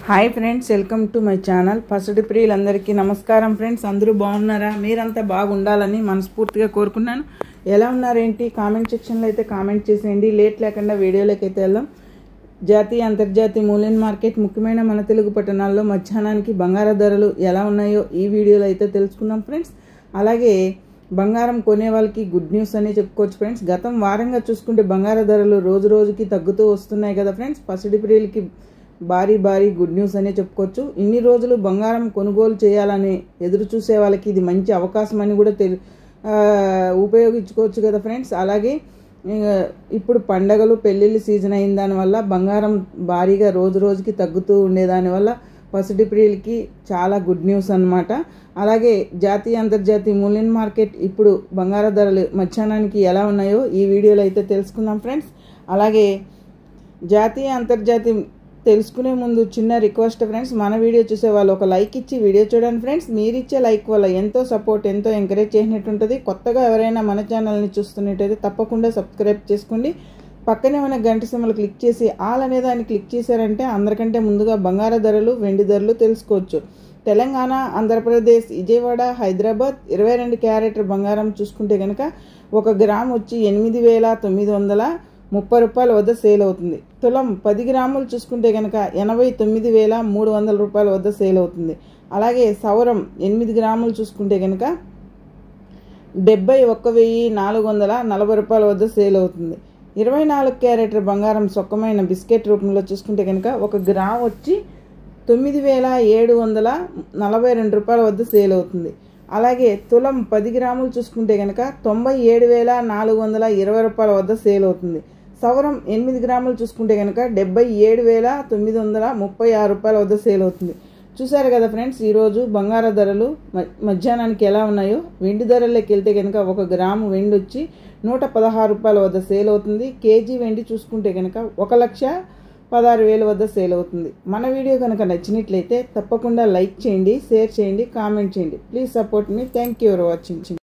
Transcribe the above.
Hi friends, welcome to my channel. పసుడి ప్రియులందరికీ నమస్కారం ఫ్రెండ్స్. అందరూ బాగున్నారా? మీరంతా బాగుండాలని మనస్ఫూర్తిగా కోరుకున్నాను. ఎలా ఉన్నారేంటి కామెంట్ సెక్షన్లో అయితే కామెంట్ చేసేయండి. లేట్ లేకుండా వీడియోలోకి అయితే వెళ్దాం. జాతీయ అంతర్జాతీయ మూల్యం మార్కెట్ ముఖ్యమైన మన తెలుగు పట్టణాల్లో మధ్యాహ్నానికి బంగారు ధరలు ఎలా ఉన్నాయో ఈ వీడియోలో అయితే తెలుసుకుందాం ఫ్రెండ్స్. అలాగే బంగారం కొనే వాళ్ళకి గుడ్ న్యూస్ అని చెప్పుకోవచ్చు ఫ్రెండ్స్. గతం వారంగా చూసుకుంటే బంగారు ధరలు రోజు రోజుకి తగ్గుతూ వస్తున్నాయి కదా ఫ్రెండ్స్. పసిడి ప్రియులకి భారీ గుడ్ న్యూస్ అనే చెప్పుకోవచ్చు. ఇన్ని రోజులు బంగారం కొనుగోలు చేయాలని ఎదురు చూసే వాళ్ళకి ఇది మంచి అవకాశం అని కూడా ఉపయోగించుకోవచ్చు కదా ఫ్రెండ్స్. అలాగే ఇప్పుడు పండగలు పెళ్ళిళ్ళు సీజన్ అయిన దానివల్ల బంగారం భారీగా రోజు రోజుకి తగ్గుతూ ఉండేదానివల్ల పసిడి ప్రియులకి చాలా గుడ్ న్యూస్ అన్నమాట. అలాగే జాతీయ అంతర్జాతీయ మూల్యం మార్కెట్ ఇప్పుడు బంగారు ధరలు మధ్యాహ్నానికి ఎలా ఉన్నాయో ఈ వీడియోలో అయితే తెలుసుకుందాం ఫ్రెండ్స్. అలాగే జాతీయ అంతర్జాతీయ తెలుసుకునే ముందు చిన్న రిక్వెస్ట్ ఫ్రెండ్స్, మన వీడియో చూసే వాళ్ళు ఒక లైక్ ఇచ్చి వీడియో చూడండి ఫ్రెండ్స్. మీరు ఇచ్చే లైక్ వల్ల ఎంతో సపోర్ట్, ఎంతో ఎంకరేజ్ చేసినట్టు ఉంటుంది. కొత్తగా ఎవరైనా మన ఛానల్ని చూస్తున్నట్టయితే తప్పకుండా సబ్స్క్రైబ్ చేసుకోండి. పక్కనే ఉన్న గంట సింబల్ క్లిక్ చేసి ఆల్ అనే దాన్ని క్లిక్ చేశారంటే అందరికంటే ముందుగా బంగారు ధరలు, వెండి ధరలు తెలుసుకోవచ్చు. తెలంగాణ, ఆంధ్రప్రదేశ్, విజయవాడ, హైదరాబాద్ 22 క్యారెట్ బంగారం చూసుకుంటే కనుక 1 గ్రామ్ వచ్చి 8,930 రూపాయల వద్ద సేల్ అవుతుంది. తులం 10 గ్రాములు చూసుకుంటే కనుక 89,300 రూపాయల వద్ద సేల్ అవుతుంది. అలాగే సౌరం 8 గ్రాములు చూసుకుంటే కనుక 71,440 రూపాయల వద్ద సేల్ అవుతుంది. 24 క్యారెట్ బంగారం సొక్కమైన బిస్కెట్ రూపంలో చూసుకుంటే కనుక 1 గ్రామ్ వచ్చి 9,742 రూపాయల వద్ద సేల్ అవుతుంది. అలాగే తులం 10 గ్రాములు చూసుకుంటే కనుక 97,420 రూపాయల వద్ద సేల్ అవుతుంది. సవరం 8 గ్రాములు చూసుకుంటే కనుక 77,936 రూపాయల వద్ద సేల్ అవుతుంది. చూసారు కదా ఫ్రెండ్స్, ఈరోజు బంగారు ధరలు మధ్యాహ్నానికి ఎలా ఉన్నాయో. వెండి ధరల్లోకి వెళ్తే కనుక 1 గ్రాము వెండి వచ్చి 116 రూపాయల వద్ద సేల్ అవుతుంది. కేజీ వెండి చూసుకుంటే కనుక 1,16,000 వద్ద సేల్ అవుతుంది. మన వీడియో కనుక నచ్చినట్లయితే తప్పకుండా లైక్ చేయండి, షేర్ చేయండి, కామెంట్ చేయండి. Please support me. Thank you for watching.